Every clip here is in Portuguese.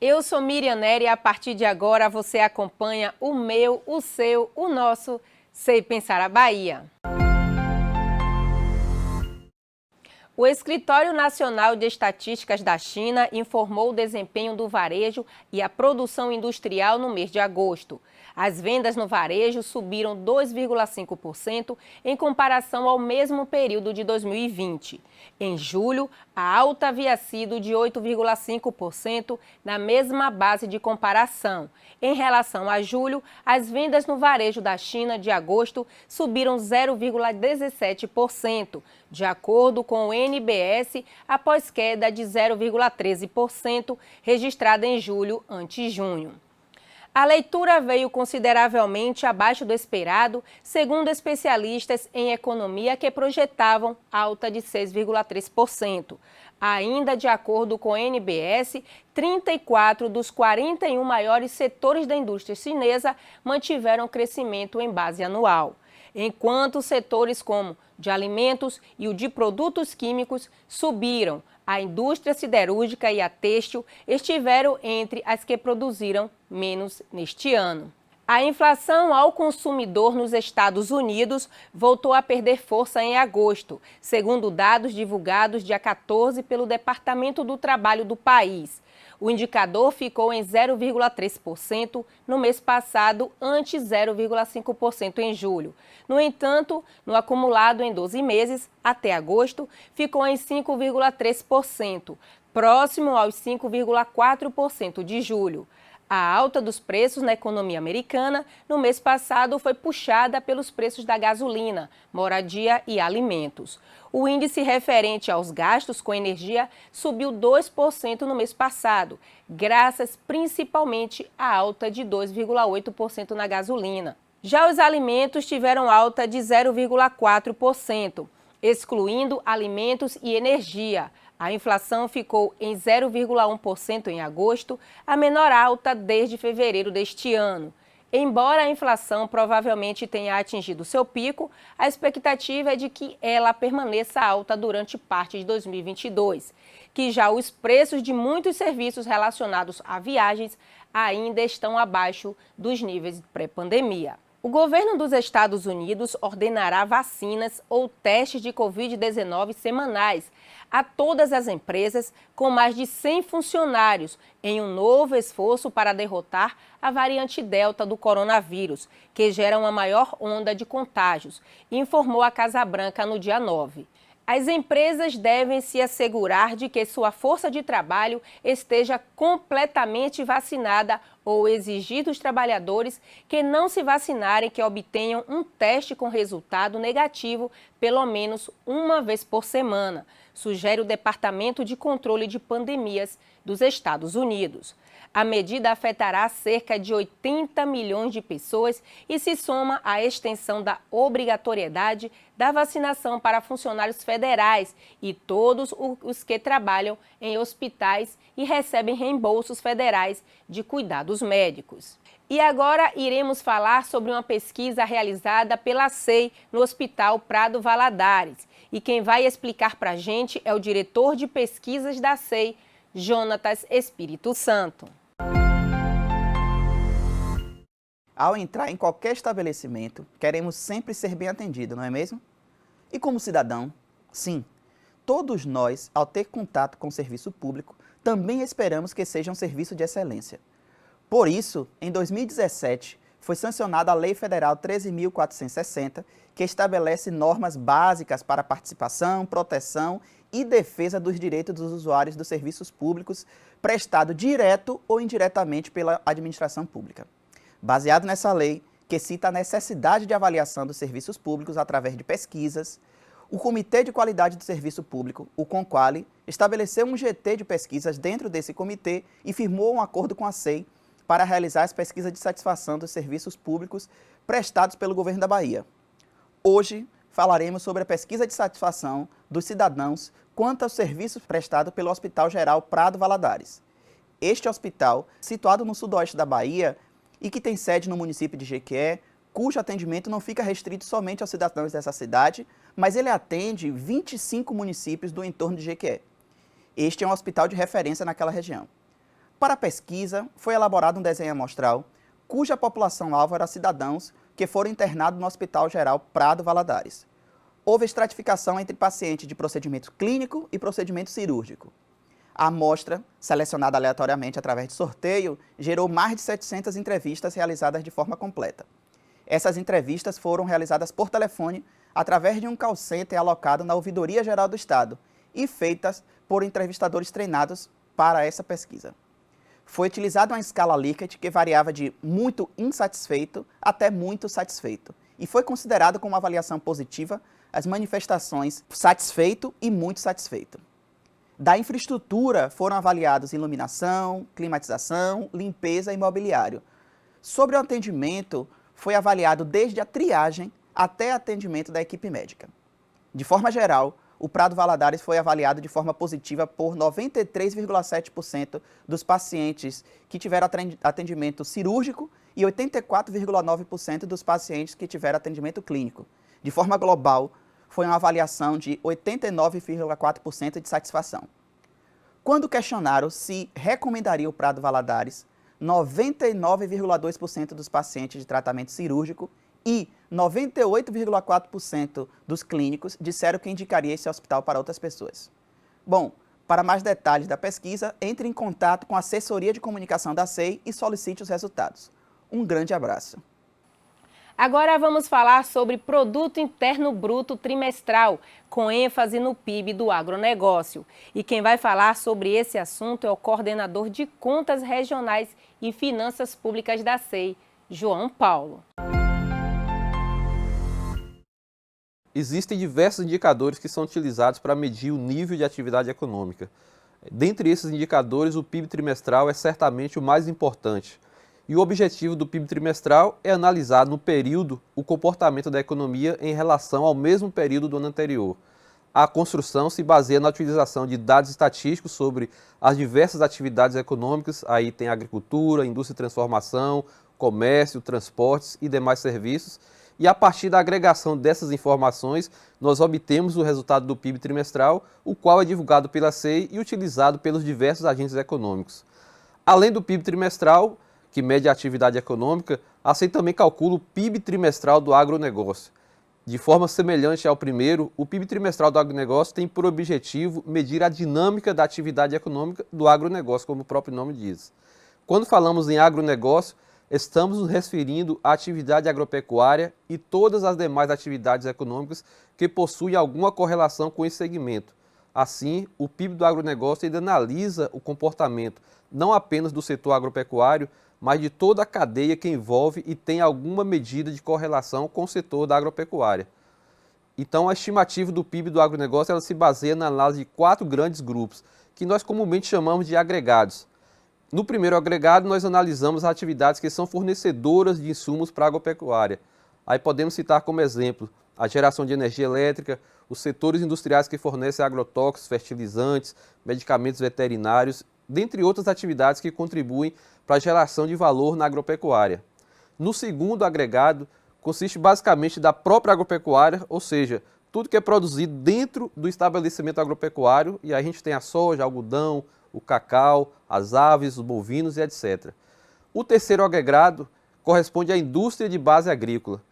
Eu sou Miriam Nery e a partir de agora você acompanha o meu, o seu, o nosso Sei Pensar a Bahia. O Escritório Nacional de Estatísticas da China informou o desempenho do varejo e a produção industrial no mês de agosto. As vendas no varejo subiram 2,5% em comparação ao mesmo período de 2020. Em julho, a alta havia sido de 8,5% na mesma base de comparação. Em relação a julho, as vendas no varejo da China de agosto subiram 0,17%, de acordo com o NBS, após queda de 0,13% registrada em julho ante junho. A leitura veio consideravelmente abaixo do esperado, segundo especialistas em economia que projetavam alta de 6,3%. Ainda de acordo com o NBS, 34 dos 41 maiores setores da indústria chinesa mantiveram crescimento em base anual, enquanto setores como de alimentos e o de produtos químicos subiram. A indústria siderúrgica e a têxtil estiveram entre as que produziram menos neste ano. A inflação ao consumidor nos Estados Unidos voltou a perder força em agosto, segundo dados divulgados dia 14 pelo Departamento do Trabalho do país. O indicador ficou em 0,3% no mês passado, ante 0,5% em julho. No entanto, no acumulado em 12 meses, até agosto, ficou em 5,3%, próximo aos 5,4% de julho. A alta dos preços na economia americana no mês passado foi puxada pelos preços da gasolina, moradia e alimentos. O índice referente aos gastos com energia subiu 2% no mês passado, graças principalmente à alta de 2,8% na gasolina. Já os alimentos tiveram alta de 0,4%, excluindo alimentos e energia. A inflação ficou em 0,1% em agosto, a menor alta desde fevereiro deste ano. Embora a inflação provavelmente tenha atingido seu pico, a expectativa é de que ela permaneça alta durante parte de 2022, que já os preços de muitos serviços relacionados a viagens ainda estão abaixo dos níveis pré-pandemia. O governo dos Estados Unidos ordenará vacinas ou testes de Covid-19 semanais a todas as empresas com mais de 100 funcionários em um novo esforço para derrotar a variante Delta do coronavírus, que gera uma maior onda de contágios, informou a Casa Branca no dia 9. As empresas devem se assegurar de que sua força de trabalho esteja completamente vacinada ou exigir dos trabalhadores que não se vacinarem que obtenham um teste com resultado negativo pelo menos uma vez por semana, sugere o Departamento de Controle de Pandemias dos Estados Unidos. A medida afetará cerca de 80 milhões de pessoas e se soma à extensão da obrigatoriedade da vacinação para funcionários federais e todos os que trabalham em hospitais e recebem reembolsos federais de cuidados médicos. E agora iremos falar sobre uma pesquisa realizada pela SEI no Hospital Prado Valadares. E quem vai explicar para a gente é o diretor de pesquisas da SEI, Jonatas Espírito Santo. Ao entrar em qualquer estabelecimento, queremos sempre ser bem atendidos, não é mesmo? E como cidadão, sim, todos nós, ao ter contato com o serviço público, também esperamos que seja um serviço de excelência. Por isso, em 2017, foi sancionada a Lei Federal 13.460, que estabelece normas básicas para a participação, proteção e defesa dos direitos dos usuários dos serviços públicos prestados direto ou indiretamente pela administração pública. Baseado nessa lei, que cita a necessidade de avaliação dos serviços públicos através de pesquisas, o Comitê de Qualidade do Serviço Público, o CONQUALE, estabeleceu um GT de pesquisas dentro desse comitê e firmou um acordo com a SEI para realizar as pesquisas de satisfação dos serviços públicos prestados pelo governo da Bahia. Hoje, falaremos sobre a pesquisa de satisfação dos cidadãos quanto aos serviços prestados pelo Hospital Geral Prado Valadares. Este hospital, situado no sudoeste da Bahia, e que tem sede no município de Jequié, cujo atendimento não fica restrito somente aos cidadãos dessa cidade, mas ele atende 25 municípios do entorno de Jequié. Este é um hospital de referência naquela região. Para a pesquisa, foi elaborado um desenho amostral, cuja população-alvo era cidadãos que foram internados no Hospital Geral Prado Valadares. Houve estratificação entre pacientes de procedimento clínico e procedimento cirúrgico. A amostra, selecionada aleatoriamente através de sorteio, gerou mais de 700 entrevistas realizadas de forma completa. Essas entrevistas foram realizadas por telefone através de um call center alocado na Ouvidoria Geral do Estado e feitas por entrevistadores treinados para essa pesquisa. Foi utilizada uma escala Likert que variava de muito insatisfeito até muito satisfeito e foi considerado como avaliação positiva as manifestações satisfeito e muito satisfeito. Da infraestrutura foram avaliados iluminação, climatização, limpeza e mobiliário. Sobre o atendimento, foi avaliado desde a triagem até atendimento da equipe médica. De forma geral, o Prado Valadares foi avaliado de forma positiva por 93,7% dos pacientes que tiveram atendimento cirúrgico e 84,9% dos pacientes que tiveram atendimento clínico. De forma global, foi uma avaliação de 89,4% de satisfação. Quando questionaram se recomendaria o Prado Valadares, 99,2% dos pacientes de tratamento cirúrgico e 98,4% dos clínicos disseram que indicaria esse hospital para outras pessoas. Bom, para mais detalhes da pesquisa, entre em contato com a assessoria de comunicação da SEI e solicite os resultados. Um grande abraço. Agora vamos falar sobre Produto Interno Bruto trimestral, com ênfase no PIB do agronegócio. E quem vai falar sobre esse assunto é o coordenador de Contas Regionais e Finanças Públicas da SEI, João Paulo. Existem diversos indicadores que são utilizados para medir o nível de atividade econômica. Dentre esses indicadores, o PIB trimestral é certamente o mais importante. E o objetivo do PIB trimestral é analisar no período o comportamento da economia em relação ao mesmo período do ano anterior. A construção se baseia na utilização de dados estatísticos sobre as diversas atividades econômicas, aí tem agricultura, indústria e transformação, comércio, transportes e demais serviços, e a partir da agregação dessas informações, nós obtemos o resultado do PIB trimestral, o qual é divulgado pela SEI e utilizado pelos diversos agentes econômicos. Além do PIB trimestral, que mede a atividade econômica, a SEI também calcula o PIB trimestral do agronegócio. De forma semelhante ao primeiro, o PIB trimestral do agronegócio tem por objetivo medir a dinâmica da atividade econômica do agronegócio, como o próprio nome diz. Quando falamos em agronegócio, estamos nos referindo à atividade agropecuária e todas as demais atividades econômicas que possuem alguma correlação com esse segmento. Assim, o PIB do agronegócio ainda analisa o comportamento não apenas do setor agropecuário, mas de toda a cadeia que envolve e tem alguma medida de correlação com o setor da agropecuária. Então, a estimativa do PIB do agronegócio ela se baseia na análise de 4 grandes grupos, que nós comumente chamamos de agregados. No primeiro agregado, nós analisamos as atividades que são fornecedoras de insumos para a agropecuária. Aí podemos citar como exemplo a geração de energia elétrica, os setores industriais que fornecem agrotóxicos, fertilizantes, medicamentos veterinários, dentre outras atividades que contribuem para a geração de valor na agropecuária. No segundo agregado, consiste basicamente da própria agropecuária, ou seja, tudo que é produzido dentro do estabelecimento agropecuário, e aí a gente tem a soja, algodão, o cacau, as aves, os bovinos e etc. O terceiro agregado corresponde à indústria de base agrícola,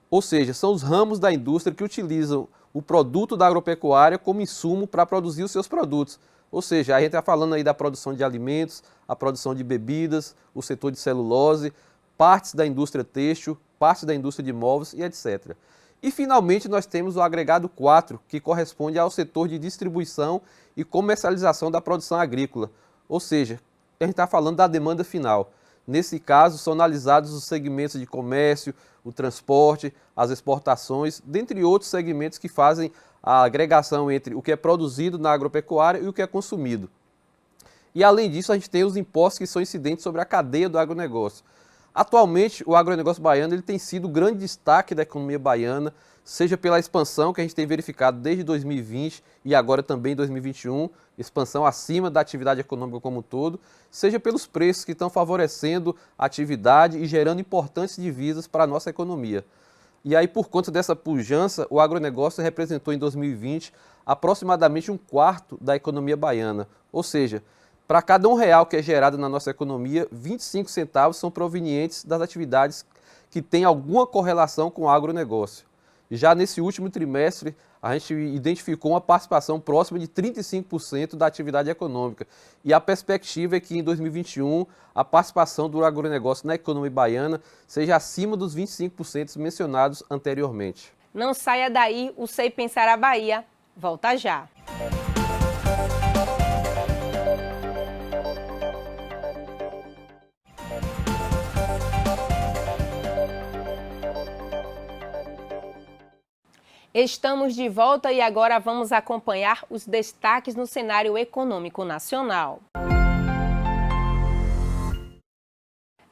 ou seja, são os ramos da indústria que utilizam o produto da agropecuária como insumo para produzir os seus produtos. Ou seja, a gente está falando aí da produção de alimentos, a produção de bebidas, o setor de celulose, partes da indústria têxtil, partes da indústria de móveis e etc. E finalmente nós temos o agregado 4, que corresponde ao setor de distribuição e comercialização da produção agrícola. Ou seja, a gente está falando da demanda final. Nesse caso, são analisados os segmentos de comércio, o transporte, as exportações, dentre outros segmentos que fazem a agregação entre o que é produzido na agropecuária e o que é consumido. E além disso, a gente tem os impostos que são incidentes sobre a cadeia do agronegócio. Atualmente, o agronegócio baiano ele tem sido o grande destaque da economia baiana, seja pela expansão que a gente tem verificado desde 2020 e agora também em 2021, expansão acima da atividade econômica como um todo, seja pelos preços que estão favorecendo a atividade e gerando importantes divisas para a nossa economia. E aí, por conta dessa pujança, o agronegócio representou em 2020 aproximadamente um quarto da economia baiana, ou seja, para cada R$1 que é gerado na nossa economia, 25 centavos são provenientes das atividades que têm alguma correlação com o agronegócio. Já nesse último trimestre, a gente identificou uma participação próxima de 35% da atividade econômica. E a perspectiva é que em 2021 a participação do agronegócio na economia baiana seja acima dos 25% mencionados anteriormente. Não saia daí, o Sei Pensar a Bahia. Volta já. Estamos de volta e agora vamos acompanhar os destaques no cenário econômico nacional.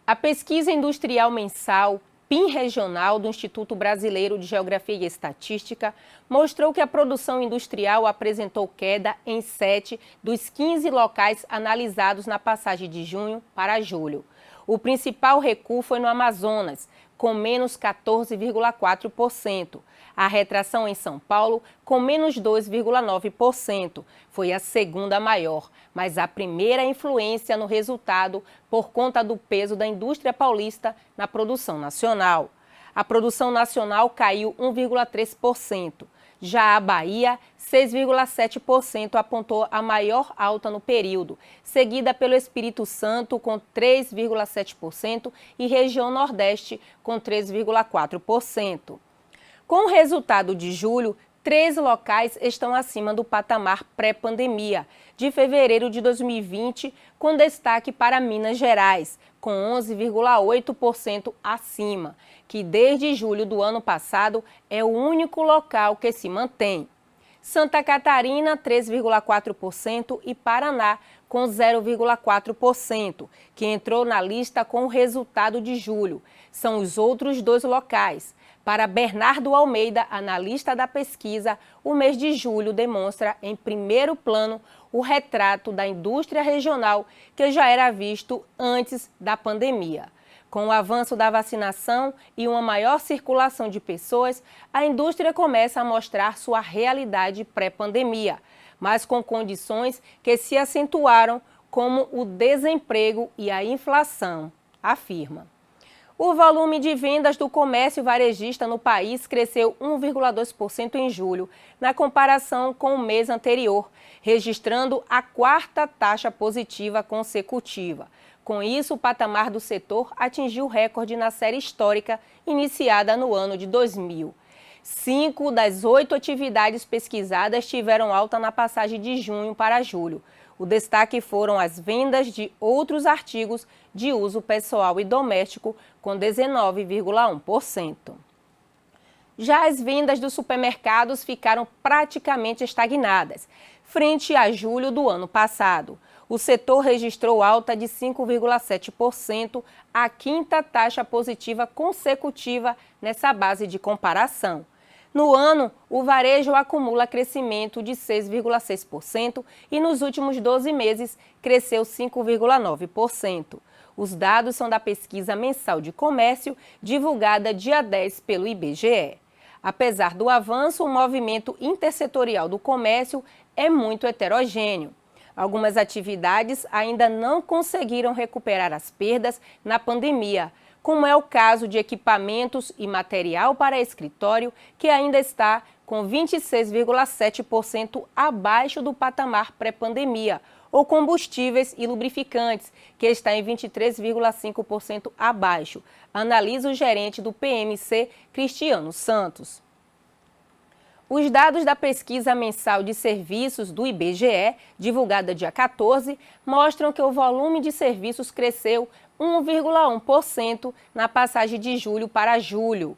A pesquisa industrial mensal PIM regional do Instituto Brasileiro de Geografia e Estatística mostrou que a produção industrial apresentou queda em 7 dos 15 locais analisados na passagem de junho para julho. O principal recuo foi no Amazonas, com menos 14,4%. A retração em São Paulo, com menos 2,9%. Foi a segunda maior, mas a primeira influência no resultado por conta do peso da indústria paulista na produção nacional. A produção nacional caiu 1,3%. Já a Bahia, 6,7% apontou a maior alta no período, seguida pelo Espírito Santo com 3,7% e região Nordeste com 3,4%. Com o resultado de julho, 3 locais estão acima do patamar pré-pandemia, de fevereiro de 2020, com destaque para Minas Gerais, com 11,8% acima, que desde julho do ano passado é o único local que se mantém. Santa Catarina, 3,4% e Paraná, com 0,4%, que entrou na lista com o resultado de julho. São os outros 2 locais. Para Bernardo Almeida, analista da pesquisa, o mês de julho demonstra em primeiro plano o retrato da indústria regional que já era visto antes da pandemia. Com o avanço da vacinação e uma maior circulação de pessoas, a indústria começa a mostrar sua realidade pré-pandemia, mas com condições que se acentuaram, como o desemprego e a inflação, afirma. O volume de vendas do comércio varejista no país cresceu 1,2% em julho, na comparação com o mês anterior, registrando a 4ª taxa positiva consecutiva. Com isso, o patamar do setor atingiu recorde na série histórica iniciada no ano de 2000. 5 das 8 atividades pesquisadas tiveram alta na passagem de junho para julho. O destaque foram as vendas de outros artigos de uso pessoal e doméstico, com 19,1%. Já as vendas dos supermercados ficaram praticamente estagnadas, frente a julho do ano passado. O setor registrou alta de 5,7%, a 5ª taxa positiva consecutiva nessa base de comparação. No ano, o varejo acumula crescimento de 6,6% e nos últimos 12 meses cresceu 5,9%. Os dados são da pesquisa mensal de comércio, divulgada dia 10 pelo IBGE. Apesar do avanço, o movimento intersetorial do comércio é muito heterogêneo. Algumas atividades ainda não conseguiram recuperar as perdas na pandemia, como é o caso de equipamentos e material para escritório, que ainda está com 26,7% abaixo do patamar pré-pandemia, ou combustíveis e lubrificantes, que está em 23,5% abaixo, analisa o gerente do PMC, Cristiano Santos. Os dados da pesquisa mensal de serviços do IBGE, divulgada dia 14, mostram que o volume de serviços cresceu 1,1% na passagem de julho para julho.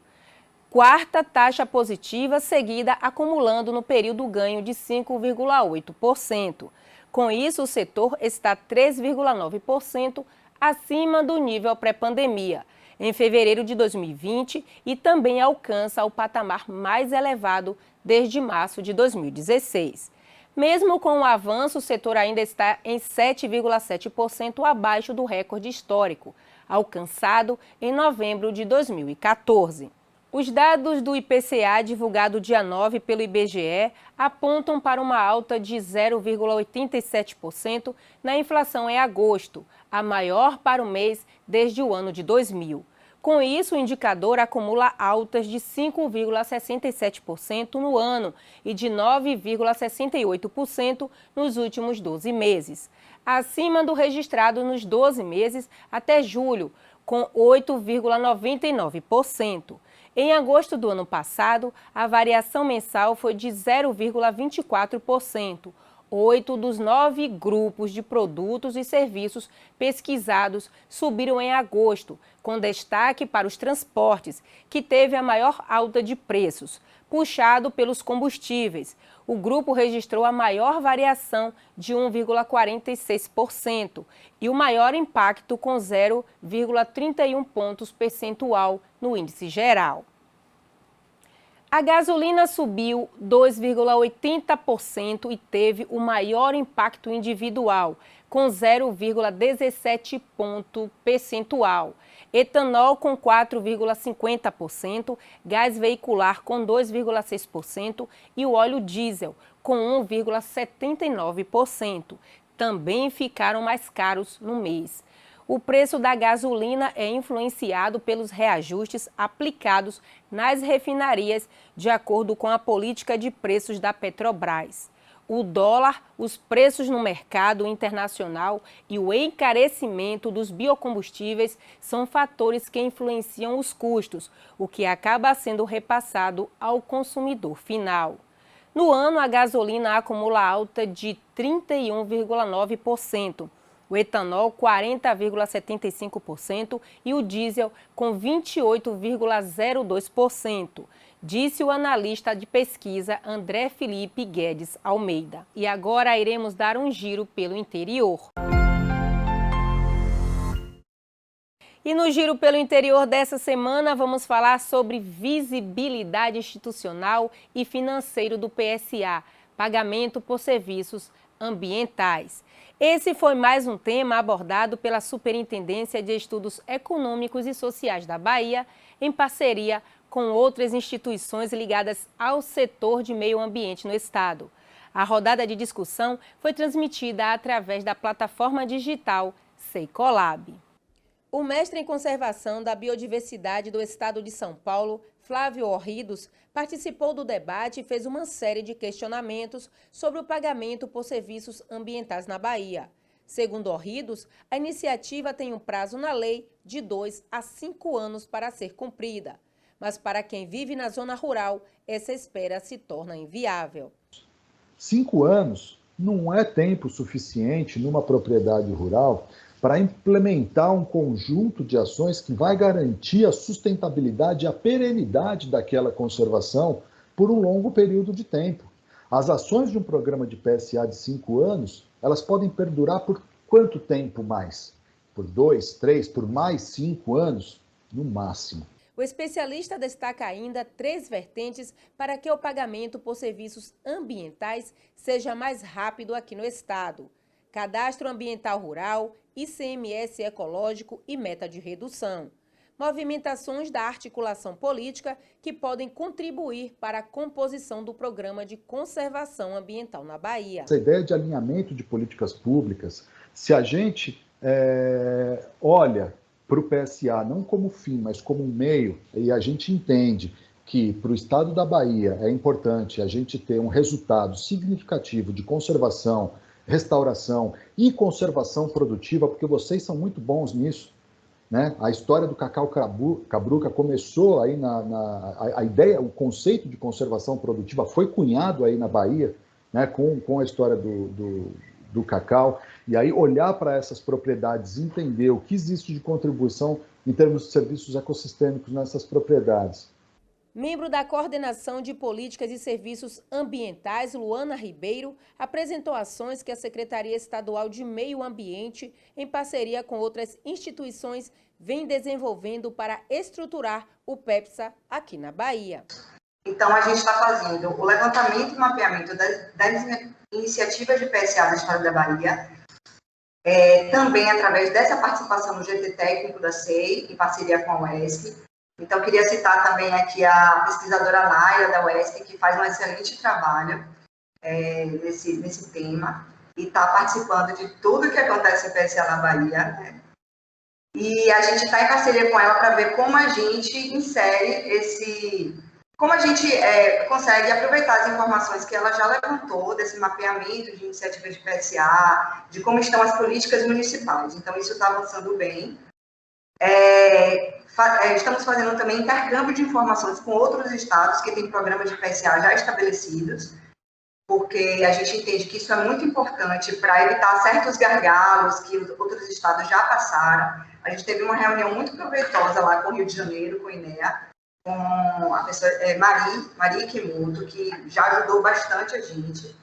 4ª taxa positiva seguida, acumulando no período ganho de 5,8%. Com isso, o setor está 3,9% acima do nível pré-pandemia, em fevereiro de 2020, e também alcança o patamar mais elevado desde março de 2016. Mesmo com o avanço, o setor ainda está em 7,7% abaixo do recorde histórico, alcançado em novembro de 2014. Os dados do IPCA, divulgado dia 9 pelo IBGE, apontam para uma alta de 0,87% na inflação em agosto, a maior para o mês desde o ano de 2000. Com isso, o indicador acumula altas de 5,67% no ano e de 9,68% nos últimos 12 meses, acima do registrado nos 12 meses até julho, com 8,99%. Em agosto do ano passado, a variação mensal foi de 0,24%. 8 dos 9 grupos de produtos e serviços pesquisados subiram em agosto, com destaque para os transportes, que teve a maior alta de preços, puxado pelos combustíveis. O grupo registrou a maior variação de 1,46% e o maior impacto, com 0,31 pontos percentual no índice geral. A gasolina subiu 2,80% e teve o maior impacto individual, com 0,17 ponto percentual. Etanol com 4,50%, gás veicular com 2,6% e o óleo diesel com 1,79%. Também ficaram mais caros no mês. O preço da gasolina é influenciado pelos reajustes aplicados nas refinarias, de acordo com a política de preços da Petrobras. O dólar, os preços no mercado internacional e o encarecimento dos biocombustíveis são fatores que influenciam os custos, o que acaba sendo repassado ao consumidor final. No ano, a gasolina acumula alta de 31,9%. O etanol 40,75% e o diesel com 28,02%, disse o analista de pesquisa André Felipe Guedes Almeida. E agora iremos dar um giro pelo interior. E no giro pelo interior dessa semana vamos falar sobre visibilidade institucional e financeiro do PSA, pagamento por serviços ambientais. Esse foi mais um tema abordado pela Superintendência de Estudos Econômicos e Sociais da Bahia, em parceria com outras instituições ligadas ao setor de meio ambiente no estado. A rodada de discussão foi transmitida através da plataforma digital Seicolab. O mestre em Conservação da Biodiversidade do Estado de São Paulo, Flávio Orridos, participou do debate e fez uma série de questionamentos sobre o pagamento por serviços ambientais na Bahia. Segundo Orridos, a iniciativa tem um prazo na lei de 2 a 5 anos para ser cumprida. Mas para quem vive na zona rural, essa espera se torna inviável. 5 anos não é tempo suficiente numa propriedade rural para implementar um conjunto de ações que vai garantir a sustentabilidade e a perenidade daquela conservação por um longo período de tempo. As ações de um programa de PSA de 5 anos, elas podem perdurar por quanto tempo mais? Por 2, 3, por mais 5 anos? No máximo. O especialista destaca ainda 3 vertentes para que o pagamento por serviços ambientais seja mais rápido aqui no estado: Cadastro Ambiental Rural, ICMS ecológico e meta de redução. Movimentações da articulação política que podem contribuir para a composição do programa de conservação ambiental na Bahia. Essa ideia de alinhamento de políticas públicas, se a gente olha para o PSA não como fim, mas como um meio, e a gente entende que para o estado da Bahia é importante a gente ter um resultado significativo de conservação, restauração e conservação produtiva, porque vocês são muito bons nisso, né? A história do cacau cabruca começou aí a ideia, o conceito de conservação produtiva foi cunhado aí na Bahia, né? Com a história do cacau, e aí olhar para essas propriedades, entender o que existe de contribuição em termos de serviços ecossistêmicos nessas propriedades. Membro da Coordenação de Políticas e Serviços Ambientais, Luana Ribeiro, apresentou ações que a Secretaria Estadual de Meio Ambiente, em parceria com outras instituições, vem desenvolvendo para estruturar o PEPSA aqui na Bahia. Então, a gente está fazendo o levantamento e mapeamento das iniciativas de PSA no estado da Bahia, também através dessa participação no GT Técnico da SEI, em parceria com a UESC. Então, queria citar também aqui a pesquisadora Naira, da UESC, que faz um excelente trabalho nesse tema e está participando de tudo que acontece em PSA na Bahia, né? E a gente está em parceria com ela para ver como a gente insere como a gente consegue aproveitar as informações que ela já levantou desse mapeamento de iniciativas de PSA, de como estão as políticas municipais. Então, isso está avançando bem. Estamos fazendo também intercâmbio de informações com outros estados que têm programas de PSA já estabelecidos, porque a gente entende que isso é muito importante para evitar certos gargalos que os outros estados já passaram. A gente teve uma reunião muito proveitosa lá com o Rio de Janeiro, com o INEA, com a pessoa Maria Ikemoto, que já ajudou bastante a gente.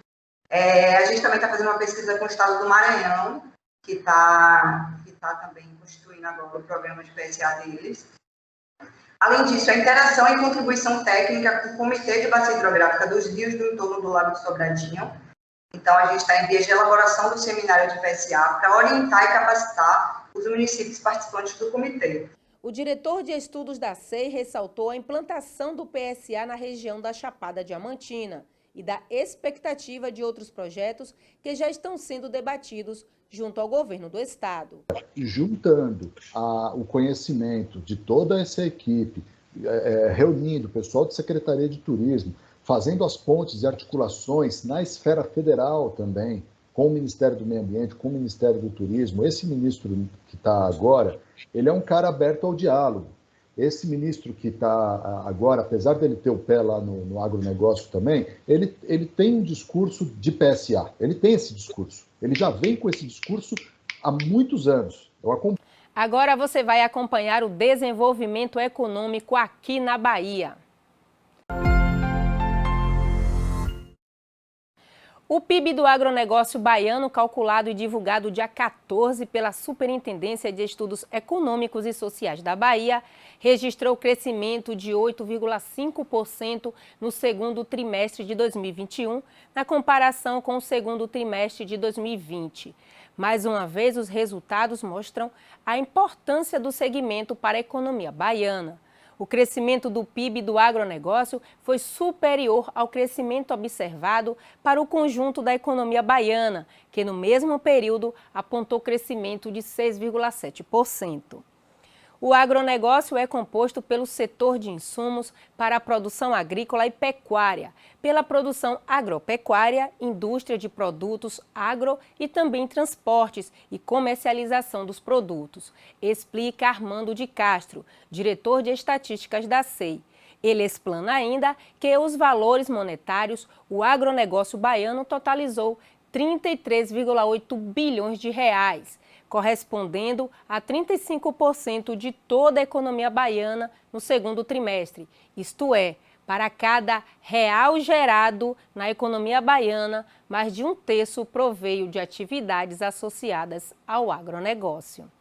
A gente também está fazendo uma pesquisa com o estado do Maranhão, que está também constituindo agora o programa de PSA deles. Além disso, a interação e contribuição técnica com o Comitê de Bacia Hidrográfica dos rios do entorno do Lago de Sobradinho. Então, a gente está em vias de elaboração do seminário de PSA para orientar e capacitar os municípios participantes do comitê. O diretor de estudos da SEI ressaltou a implantação do PSA na região da Chapada Diamantina e da expectativa de outros projetos que já estão sendo debatidos junto ao governo do estado. Juntando o conhecimento de toda essa equipe, reunindo o pessoal de Secretaria de Turismo, fazendo as pontes e articulações na esfera federal também, com o Ministério do Meio Ambiente, com o Ministério do Turismo. Esse ministro que está agora, ele é um cara aberto ao diálogo. Esse ministro que está agora, apesar dele ter o pé lá no agronegócio também, ele tem um discurso de PSA, ele tem esse discurso. Ele já vem com esse discurso há muitos anos. Agora você vai acompanhar o desenvolvimento econômico aqui na Bahia. O PIB do agronegócio baiano, calculado e divulgado dia 14 pela Superintendência de Estudos Econômicos e Sociais da Bahia, registrou crescimento de 8,5% no segundo trimestre de 2021, na comparação com o segundo trimestre de 2020. Mais uma vez, os resultados mostram a importância do segmento para a economia baiana. O crescimento do PIB do agronegócio foi superior ao crescimento observado para o conjunto da economia baiana, que no mesmo período apontou crescimento de 6,7%. O agronegócio é composto pelo setor de insumos para a produção agrícola e pecuária, pela produção agropecuária, indústria de produtos agro e também transportes e comercialização dos produtos, explica Armando de Castro, diretor de estatísticas da SEI. Ele explana ainda que os valores monetários, o agronegócio baiano totalizou 33,8 bilhões de reais, correspondendo a 35% de toda a economia baiana no segundo trimestre. Isto é, para cada real gerado na economia baiana, mais de 1/3 proveio de atividades associadas ao agronegócio.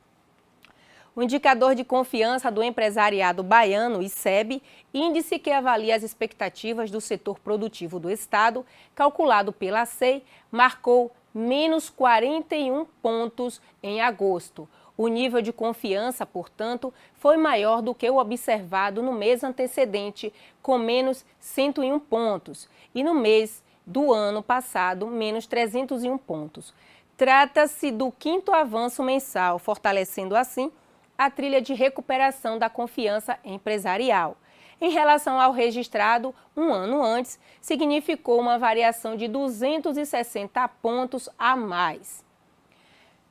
O indicador de confiança do empresariado baiano, ICEB, índice que avalia as expectativas do setor produtivo do estado, calculado pela SEI, marcou menos 41 pontos em agosto. O nível de confiança, portanto, foi maior do que o observado no mês antecedente, com menos 101 pontos, e no mês do ano passado, menos 301 pontos. Trata-se do 5º avanço mensal, fortalecendo assim a trilha de recuperação da confiança empresarial. Em relação ao registrado um ano antes, significou uma variação de 260 pontos a mais.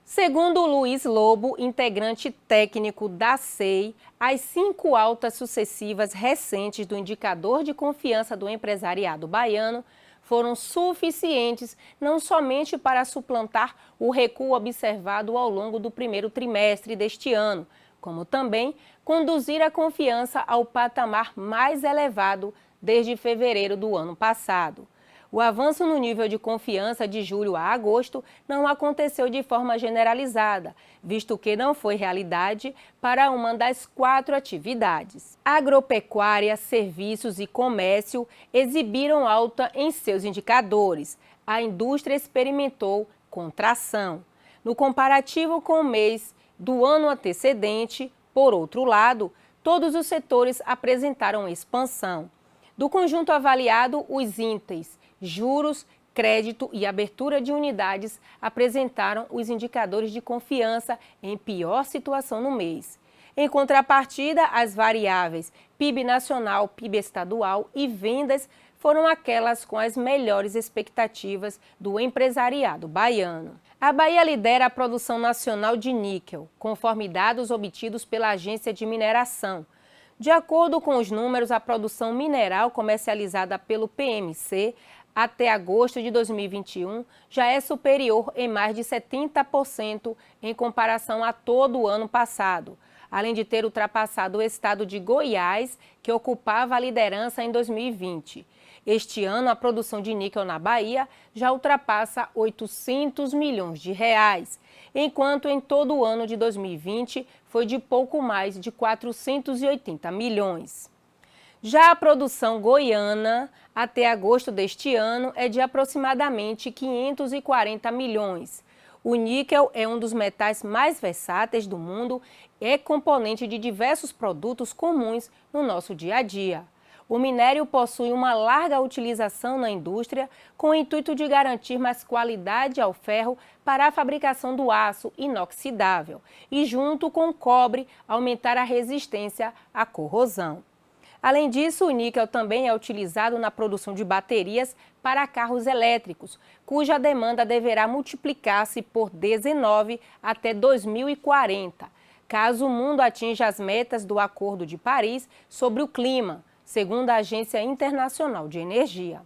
Segundo Luiz Lobo, integrante técnico da SEI, as 5 altas sucessivas recentes do indicador de confiança do empresariado baiano foram suficientes não somente para suplantar o recuo observado ao longo do primeiro trimestre deste ano, como também conduzir a confiança ao patamar mais elevado desde fevereiro do ano passado. O avanço no nível de confiança de julho a agosto não aconteceu de forma generalizada, visto que não foi realidade para uma das 4 atividades. Agropecuária, serviços e comércio exibiram alta em seus indicadores. A indústria experimentou contração. No comparativo com o mês do ano antecedente, por outro lado, todos os setores apresentaram expansão. Do conjunto avaliado, os índices juros, crédito e abertura de unidades apresentaram os indicadores de confiança em pior situação no mês. Em contrapartida, as variáveis PIB nacional, PIB estadual e vendas foram aquelas com as melhores expectativas do empresariado baiano. A Bahia lidera a produção nacional de níquel, conforme dados obtidos pela Agência de Mineração. De acordo com os números, a produção mineral comercializada pelo PMC até agosto de 2021 já é superior em mais de 70% em comparação a todo o ano passado, além de ter ultrapassado o estado de Goiás, que ocupava a liderança em 2020. Este ano, a produção de níquel na Bahia já ultrapassa 800 milhões de reais, enquanto em todo o ano de 2020 foi de pouco mais de 480 milhões. Já a produção goiana, até agosto deste ano, é de aproximadamente 540 milhões. O níquel é um dos metais mais versáteis do mundo e é componente de diversos produtos comuns no nosso dia a dia. O minério possui uma larga utilização na indústria, com o intuito de garantir mais qualidade ao ferro para a fabricação do aço inoxidável e, junto com o cobre, aumentar a resistência à corrosão. Além disso, o níquel também é utilizado na produção de baterias para carros elétricos, cuja demanda deverá multiplicar-se por 19 até 2040, caso o mundo atinja as metas do Acordo de Paris sobre o clima, segundo a Agência Internacional de Energia.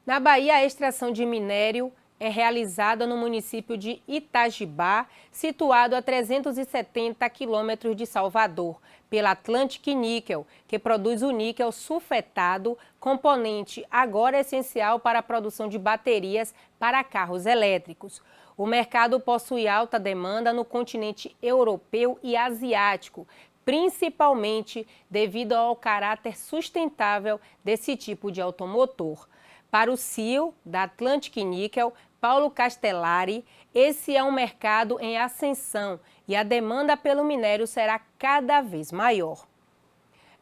Na Bahia, a extração de minério é realizada no município de Itajibá, situado a 370 quilômetros de Salvador, pela Atlantic Níquel, que produz o níquel sulfetado, componente agora essencial para a produção de baterias para carros elétricos. O mercado possui alta demanda no continente europeu e asiático, principalmente devido ao caráter sustentável desse tipo de automotor. Para o CEO da Atlantic Níquel, Paulo Castellari, esse é um mercado em ascensão e a demanda pelo minério será cada vez maior.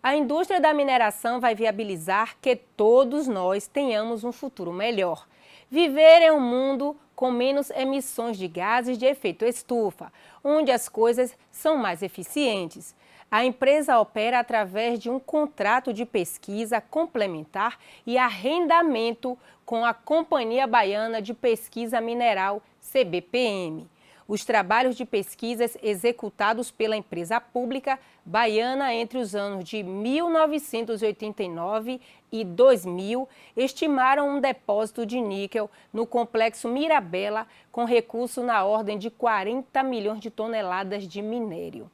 A indústria da mineração vai viabilizar que todos nós tenhamos um futuro melhor. Viver em um mundo com menos emissões de gases de efeito estufa, onde as coisas são mais eficientes. A empresa opera através de um contrato de pesquisa complementar e arrendamento com a Companhia Baiana de Pesquisa Mineral, CBPM. Os trabalhos de pesquisas executados pela empresa pública baiana entre os anos de 1989 e 2000 estimaram um depósito de níquel no complexo Mirabela com recurso na ordem de 40 milhões de toneladas de minério.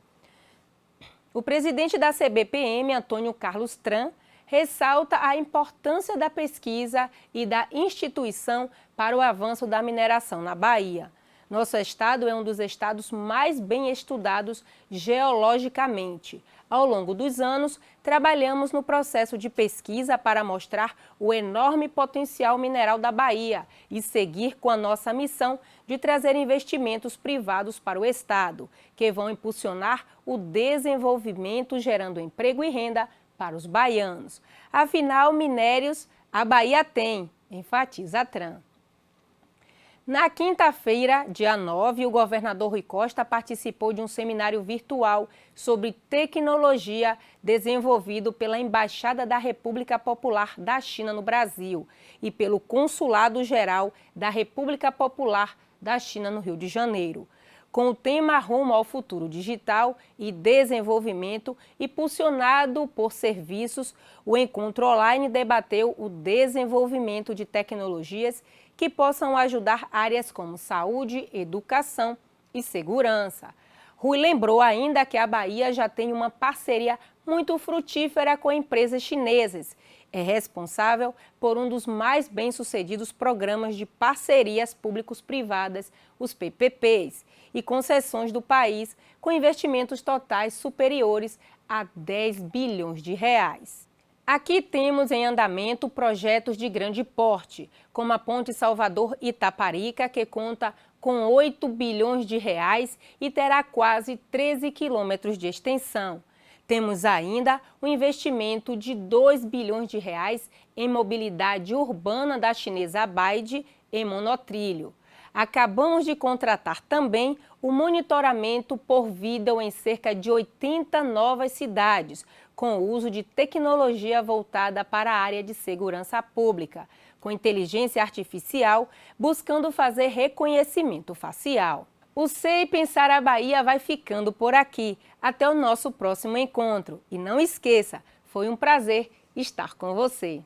O presidente da CBPM, Antônio Carlos Tran, ressalta a importância da pesquisa e da instituição para o avanço da mineração na Bahia. Nosso estado é um dos estados mais bem estudados geologicamente. Ao longo dos anos, trabalhamos no processo de pesquisa para mostrar o enorme potencial mineral da Bahia e seguir com a nossa missão de trazer investimentos privados para o estado, que vão impulsionar o desenvolvimento, gerando emprego e renda para os baianos. Afinal, minérios a Bahia tem, enfatiza Tran. Na quinta-feira, dia 9, o governador Rui Costa participou de um seminário virtual sobre tecnologia desenvolvido pela Embaixada da República Popular da China no Brasil e pelo Consulado-Geral da República Popular da China no Rio de Janeiro. Com o tema Rumo ao Futuro Digital e Desenvolvimento, impulsionado por serviços, o encontro online debateu o desenvolvimento de tecnologias que possam ajudar áreas como saúde, educação e segurança. Rui lembrou ainda que a Bahia já tem uma parceria muito frutífera com empresas chinesas. É responsável por um dos mais bem-sucedidos programas de parcerias públicos-privadas, os PPPs, e concessões do país, com investimentos totais superiores a 10 bilhões de reais. Aqui temos em andamento projetos de grande porte, como a Ponte Salvador-Itaparica, que conta com 8 bilhões de reais e terá quase 13 quilômetros de extensão. Temos ainda o investimento de 2 bilhões de reais em mobilidade urbana da chinesa Baide em monotrilho. Acabamos de contratar também o monitoramento por vídeo em cerca de 80 novas cidades, com o uso de tecnologia voltada para a área de segurança pública, com inteligência artificial, buscando fazer reconhecimento facial. O Sei Pensar a Bahia vai ficando por aqui. Até o nosso próximo encontro. E não esqueça, foi um prazer estar com você.